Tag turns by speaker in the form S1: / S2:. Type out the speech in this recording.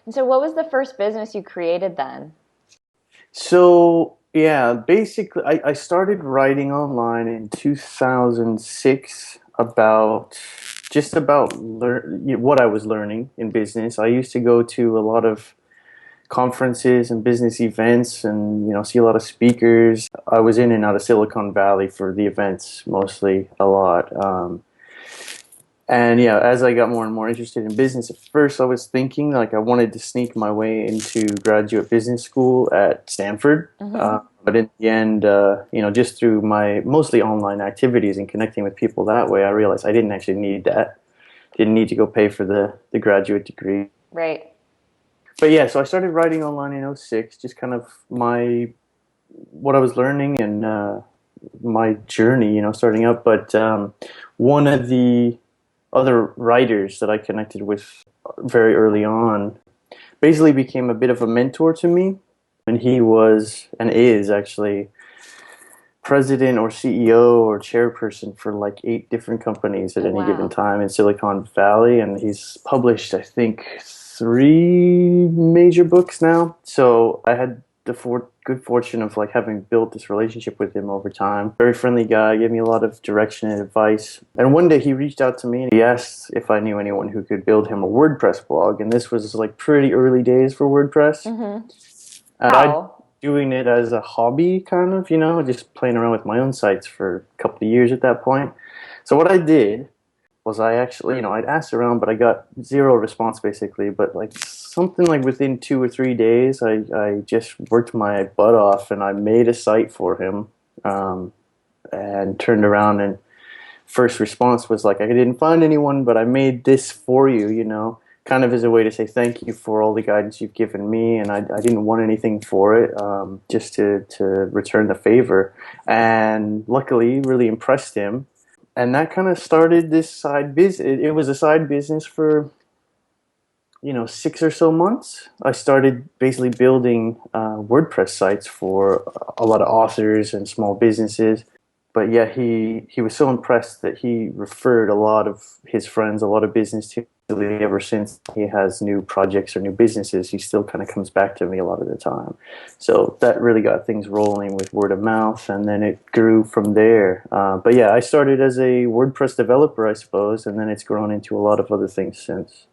S1: And so what was the first business you created then?
S2: So yeah, basically, I started writing online in 2006 about just about what I was learning in business. I used to go to a lot of conferences and business events, and see a lot of speakers. I was in and out of Silicon Valley for the events mostly a lot. And yeah, as I got more and more interested in business, at first I was thinking like I wanted to sneak my way into graduate business school at Stanford.
S1: Hmm.
S2: But in the end, just through my mostly online activities and connecting with people that way, I realized I didn't actually need that. Didn't need to go pay for the graduate degree.
S1: Right.
S2: But yeah, so I started writing online in '06, just kind of what I was learning and my journey, starting up. But one of the other writers that I connected with very early on basically became a bit of a mentor to me. And he was and is actually president or CEO or chairperson for like 8 different companies at
S1: Oh,
S2: any given
S1: wow.
S2: time in Silicon Valley. And he's published, I think, 3 major books now. So I had the good fortune of like having built this relationship with him over time. Very friendly guy, gave me a lot of direction and advice. And one day he reached out to me and he asked if I knew anyone who could build him a WordPress blog. And this was like pretty early days for WordPress.
S1: Hmm.
S2: And I'd
S1: Wow.
S2: doing it as a hobby, kind of, just playing around with my own sites for a couple of years at that point. So what I did was I actually, I'd asked around, but I got zero response basically. But like something like within 2 or 3 days, I just worked my butt off and I made a site for him, and turned around and first response was like, I didn't find anyone, but I made this for you, kind of as a way to say thank you for all the guidance you've given me. And I didn't want anything for it, just to return the favor. And luckily, really impressed him. And that kind of started this side business. It was a side business for, 6 or so months. I started basically building WordPress sites for a lot of authors and small businesses. But yeah, he was so impressed that he referred a lot of his friends, a lot of business to me. Ever since he has new projects or new businesses, he still kind of comes back to me a lot of the time. So that really got things rolling with word of mouth, and then it grew from there. But yeah, I started as a WordPress developer, I suppose, and then it's grown into a lot of other things since.